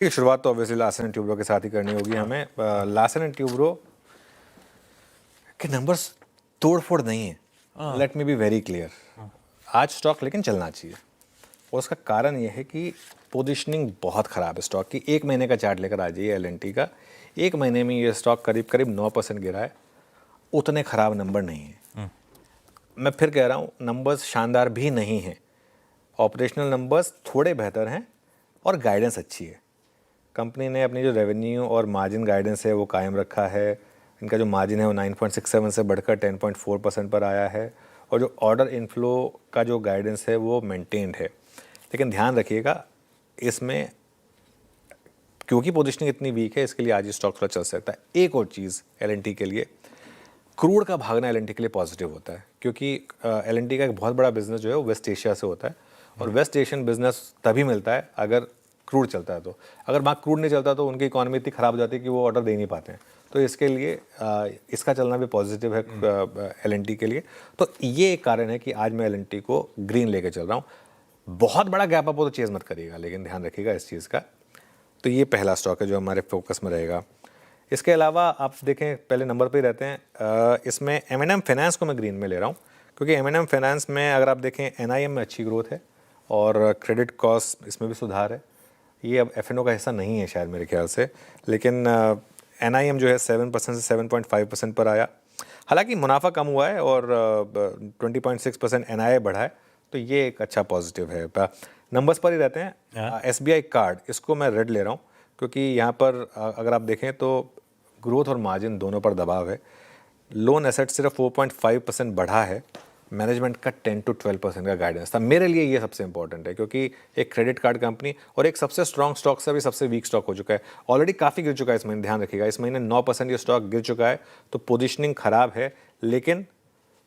की शुरुआत तो ऑब्वियसली लार्सन एंड ट्यूब्रो के साथ ही करनी होगी हमें। लार्सन एंड ट्यूब्रो के नंबर्स तोड़-फोड़ नहीं है, let me be very clear. आज स्टॉक लेकिन चलना चाहिए और उसका कारण ये है कि पोजीशनिंग बहुत ख़राब है स्टॉक की। एक महीने का चार्ट लेकर आ जाइए एल&टी का, एक महीने में ये स्टॉक करीब करीब 9% गिरा है। उतने ख़राब नंबर नहीं हैं। मैं फिर कह रहा हूँ, नंबर्स शानदार भी नहीं हैं, ऑपरेशनल नंबर्स थोड़े बेहतर हैं और गाइडेंस अच्छी है। कंपनी ने अपनी जो रेवेन्यू और मार्जिन गाइडेंस है वो कायम रखा है। इनका जो मार्जिन है वो 9.67 से बढ़कर 10.4% पर आया है और जो ऑर्डर इनफ्लो का जो गाइडेंस है वो मेंटेन्ड है। लेकिन ध्यान रखिएगा, इसमें क्योंकि पोजीशनिंग इतनी वीक है, इसके लिए आज ये स्टॉक थोड़ा चल सकता है। एक और चीज़ एल&टी के लिए, क्रूड का भागना एल&टी के लिए पॉजिटिव होता है, क्योंकि एल&टी का एक बहुत बड़ा बिजनेस जो है वो वेस्ट एशिया से होता है और वेस्ट एशियन बिजनेस तभी मिलता है अगर क्रूड चलता है। तो अगर वहाँ क्रूड नहीं चलता तो उनकी इकॉनमी इतनी ख़राब हो जाती है कि वो ऑर्डर दे नहीं पाते हैं। तो इसके लिए इसका चलना भी पॉजिटिव है एल&टी के लिए। तो ये एक कारण है कि आज मैं एल&टी को ग्रीन लेके चल रहा हूँ। बहुत बड़ा गैप अप हो तो चेज़ मत करिएगा, लेकिन ध्यान रखिएगा इस चीज़ का। तो ये पहला स्टॉक है जो हमारे फोकस में रहेगा। इसके अलावा आप देखें, पहले नंबर पे ही रहते हैं, इसमें M&M फाइनेंस को मैं ग्रीन में ले रहा हूँ, क्योंकि M&M फाइनेंस में अगर आप देखें NIM में अच्छी ग्रोथ है और क्रेडिट कॉस्ट इसमें भी सुधार है। ये अब F&O का हिस्सा नहीं है शायद मेरे ख्याल से, लेकिन NIM जो है 7% से 7.5% पर आया। हालांकि मुनाफा कम हुआ है और 20.6% NII बढ़ा है, तो ये एक अच्छा पॉजिटिव है। नंबर्स पर ही रहते हैं। SBI कार्ड, इसको मैं रेड ले रहा हूँ, क्योंकि यहाँ पर अगर आप देखें तो ग्रोथ और मार्जिन दोनों पर दबाव है। लोन एसेट सिर्फ 4.5% बढ़ा है, मैनेजमेंट का 10 to 12% का गाइडेंस था। मेरे लिए ये सबसे इंपॉर्टेंट है, क्योंकि एक क्रेडिट कार्ड कंपनी और एक सबसे स्ट्रॉन्ग स्टॉक से भी सबसे वीक स्टॉक हो चुका है। ऑलरेडी काफ़ी गिर चुका है इस महीने, ध्यान रखिएगा। इस महीने 9% ये स्टॉक गिर चुका है, तो पोजिशनिंग ख़राब है। लेकिन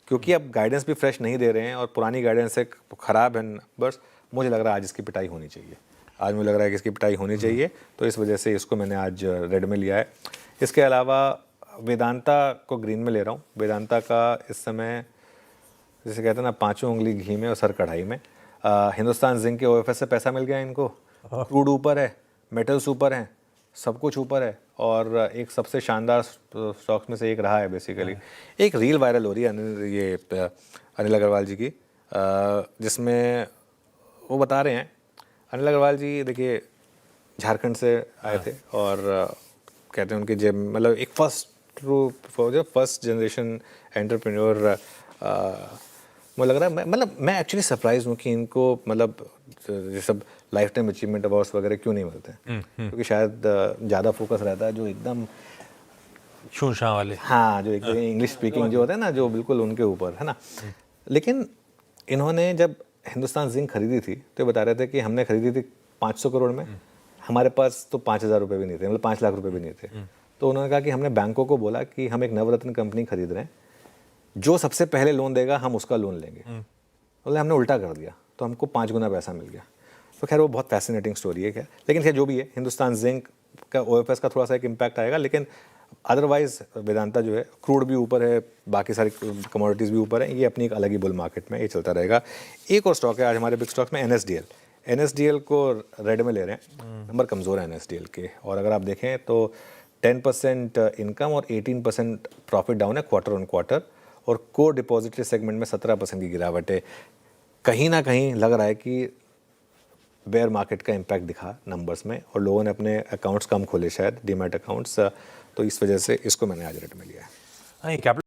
क्योंकि अब गाइडेंस भी फ्रेश नहीं दे रहे हैं और पुरानी गाइडेंस से ख़राब है नंबर्स, मुझे लग रहा है आज इसकी पिटाई होनी चाहिए। आज मुझे लग रहा है कि इसकी पिटाई होनी चाहिए, तो इस वजह से इसको मैंने आज रेड में लिया है। इसके अलावा वेदांता को ग्रीन में ले रहा हूँ। वेदांता का इस समय जैसे कहते हैं ना, पाँचों उंगली घी में और सर कढ़ाई में। हिंदुस्तान जिंक के OFS से पैसा मिल गया इनको, क्रूड ऊपर है, मेटल्स ऊपर हैं, सब कुछ ऊपर है और एक सबसे शानदार स्टॉक्स में से एक रहा है बेसिकली। एक रील वायरल हो रही है अनिल अग्रवाल जी की, जिसमें वो बता रहे हैं, अनिल अग्रवाल जी देखिए झारखंड से आए थे और कहते हैं उनकी जेब मतलब एक फर्स्ट जनरेशन एंटरप्रेन्योर। मुझे लग रहा है, मतलब मैं एक्चुअली सरप्राइज हूँ कि इनको मतलब ये सब लाइफ टाइम अचीवमेंट अवार्ड्स वगैरह क्यों नहीं मिलते हैं। क्योंकि शायद ज़्यादा फोकस रहता है जो एकदम शूशां वाले, हाँ, जो एकदम इंग्लिश स्पीकिंग जो होता है ना, जो बिल्कुल उनके ऊपर है ना। लेकिन इन्होंने जब हिंदुस्तान जिंक खरीदी थी तो ये बता रहे थे कि हमने खरीदी थी 500 करोड़ में, हमारे पास तो 5,000 रुपये भी नहीं थे, मतलब 5 लाख रुपये भी नहीं थे। तो उन्होंने कहा कि हमने बैंकों को बोला कि हम एक नवरत्न कंपनी खरीद रहे हैं, जो सबसे पहले लोन देगा हम उसका लोन लेंगे। बोले हमने उल्टा कर दिया, तो हमको 5 गुना पैसा मिल गया। तो खैर वो बहुत फैसिनेटिंग स्टोरी है क्या, लेकिन खैर जो भी है, हिंदुस्तान जिंक का OFS का थोड़ा सा एक इम्पैक्ट आएगा, लेकिन अदरवाइज वेदांता जो है, क्रूड भी ऊपर है, बाकी सारी कमोडिटीज़ भी ऊपर है, ये अपनी एक अलग ही बुल मार्केट में ये चलता रहेगा। एक और स्टॉक है आज हमारे बिग स्टॉक्स में, NSDL को रेड में ले रहे हैं। नंबर कमज़ोर है NSDL के, और अगर आप देखें तो 10% इनकम और 18% प्रॉफिट डाउन है क्वार्टर ऑन क्वार्टर, और कोर डिपॉजिटरी सेगमेंट में 17% की गिरावट है। कहीं ना कहीं लग रहा है कि बेयर मार्केट का इम्पैक्ट दिखा नंबर्स में और लोगों ने अपने अकाउंट्स कम खोले शायद, डीमैट अकाउंट्स, तो इस वजह से इसको मैंने आज रेट में लिया है।